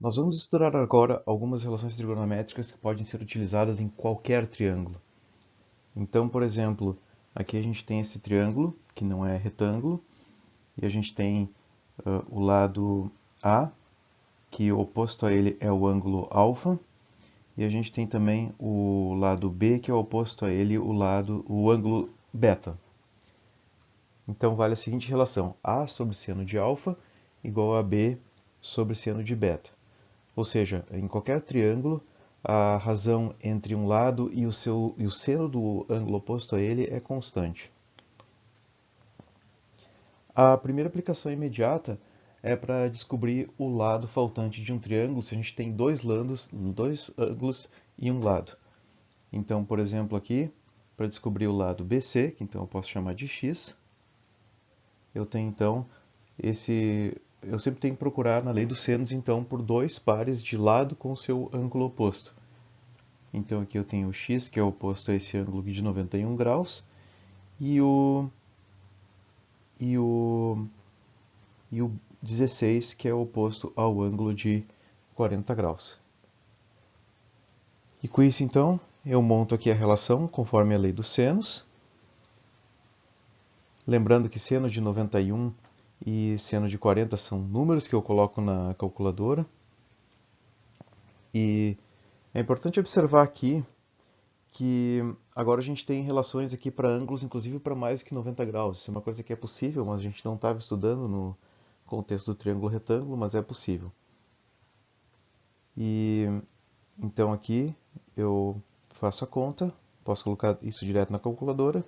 Nós vamos estudar agora algumas relações trigonométricas que podem ser utilizadas em qualquer triângulo. Então, por exemplo, aqui a gente tem esse triângulo, que não é retângulo, e a gente tem o lado A, que o oposto a ele é o ângulo alfa, e a gente tem também o lado B, que é o oposto a ele, o ângulo beta. Então vale a seguinte relação: A sobre seno de alfa igual a B sobre seno de beta. Ou seja, em qualquer triângulo, a razão entre um lado e o seno do ângulo oposto a ele é constante. A primeira aplicação imediata é para descobrir o lado faltante de um triângulo se a gente tem dois ângulos e um lado. Então, por exemplo, aqui, para descobrir o lado BC, que então eu posso chamar de x, eu tenho então eu sempre tenho que procurar na lei dos senos então por dois pares de lado com o seu ângulo oposto. Então aqui eu tenho o x, que é oposto a esse ângulo aqui de 91 graus, e o, e o, e o 16, que é oposto ao ângulo de 40 graus. E com isso, então, eu monto aqui a relação conforme a lei dos senos. Lembrando que seno de 91 e seno de 40 são números que eu coloco na calculadora. E é importante observar aqui que agora a gente tem relações aqui para ângulos, inclusive para mais que 90 graus. Isso é uma coisa que é possível, mas a gente não estava estudando no contexto do triângulo retângulo, mas é possível. E então aqui eu faço a conta, posso colocar isso direto na calculadora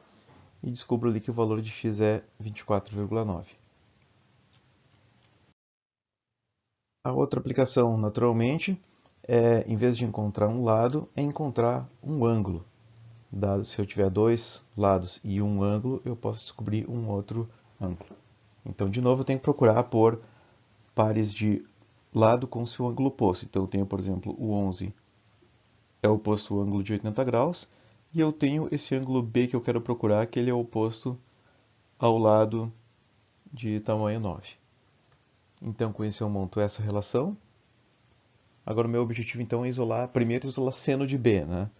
e descubro ali que o valor de x é 24,9. A outra aplicação, naturalmente, é, em vez de encontrar um lado, é encontrar um ângulo. Dado se eu tiver dois lados e um ângulo, eu posso descobrir um outro ângulo. Então, de novo, eu tenho que procurar por pares de lado com seu ângulo oposto. Então, eu tenho, por exemplo, o 11 é oposto ao ângulo de 80 graus, e eu tenho esse ângulo B que eu quero procurar, que ele é oposto ao lado de tamanho 9. Então, com isso eu monto essa relação. Agora, o meu objetivo, então, é primeiro isolar seno de B, né?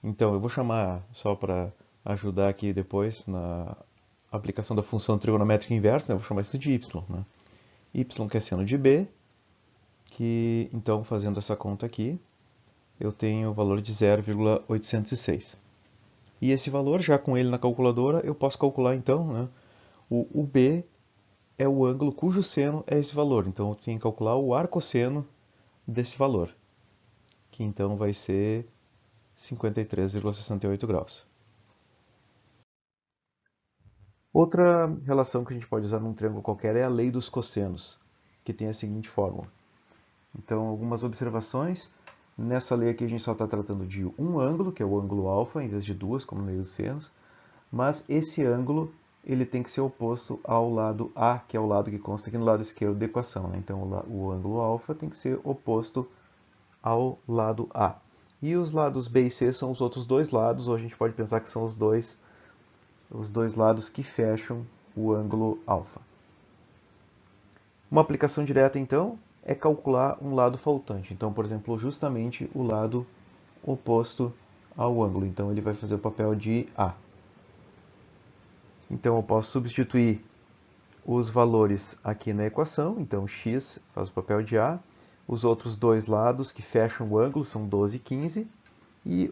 Então, eu vou chamar, só para ajudar aqui depois na aplicação da função trigonométrica inversa, né? Eu vou chamar isso de y, né? Y que é seno de B, que então fazendo essa conta aqui, eu tenho o valor de 0,806. E esse valor, já com ele na calculadora, eu posso calcular então, né? O B é o ângulo cujo seno é esse valor, então eu tenho que calcular o arcosseno desse valor, que então vai ser 53,68 graus. Outra relação que a gente pode usar num triângulo qualquer é a lei dos cossenos, que tem a seguinte fórmula. Então, algumas observações. Nessa lei aqui a gente só está tratando de um ângulo, que é o ângulo alfa, em vez de duas, como no lei dos senos. Mas esse ângulo ele tem que ser oposto ao lado A, que é o lado que consta aqui no lado esquerdo da equação. Né? Então, o ângulo alfa tem que ser oposto ao lado A. E os lados B e C são os outros dois lados, ou a gente pode pensar que são os dois lados que fecham o ângulo alfa. Uma aplicação direta, então, é calcular um lado faltante. Então, por exemplo, justamente o lado oposto ao ângulo. Então, ele vai fazer o papel de A. Então, eu posso substituir os valores aqui na equação. Então, x faz o papel de A. Os outros dois lados que fecham o ângulo são 12 e 15. E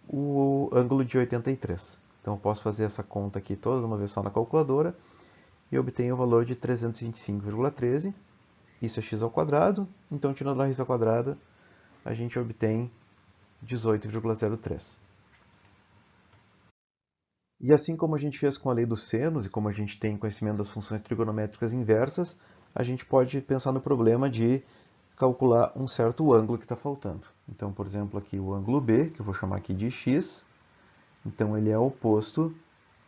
o ângulo de 83. Então, eu posso fazer essa conta aqui toda de uma vez só na calculadora e obtenho o valor de 325,13. Isso é x ao quadrado, então tirando a raiz ao quadrada, a gente obtém 18,03. E assim como a gente fez com a lei dos senos e como a gente tem conhecimento das funções trigonométricas inversas, a gente pode pensar no problema de calcular um certo ângulo que está faltando. Então, por exemplo, aqui o ângulo B, que eu vou chamar aqui de x, então ele é oposto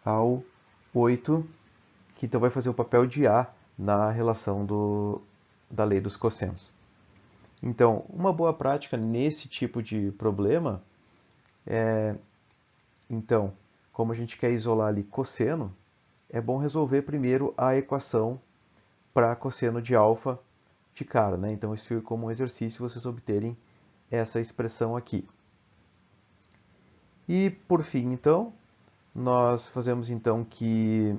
ao 8, que então vai fazer o papel de A na relação da lei dos cossenos. Então, uma boa prática nesse tipo de problema é, então, como a gente quer isolar ali cosseno, é bom resolver primeiro a equação para cosseno de alfa de cara, né? Então isso fica como um exercício vocês obterem essa expressão aqui. E por fim, então, nós fazemos então que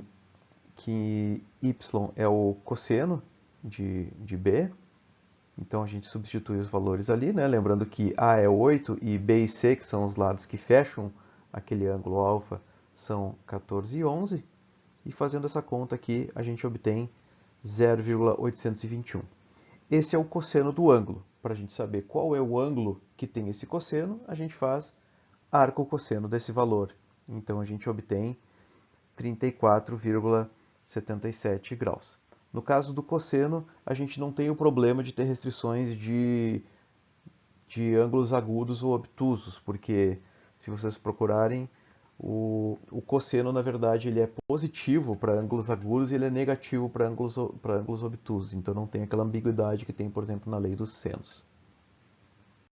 y é o cosseno de b. Então a gente substitui os valores ali, né? Lembrando que A é 8 e B e C, que são os lados que fecham aquele ângulo alfa, são 14 e 11. E fazendo essa conta aqui, a gente obtém 0,821. Esse é o cosseno do ângulo. Para a gente saber qual é o ângulo que tem esse cosseno, a gente faz arco-cosseno desse valor. Então a gente obtém 34,77 graus. No caso do cosseno, a gente não tem o problema de ter restrições de ângulos agudos ou obtusos, porque se vocês procurarem, o cosseno, na verdade, ele é positivo para ângulos agudos e ele é negativo para ângulos obtusos. Então não tem aquela ambiguidade que tem, por exemplo, na lei dos senos.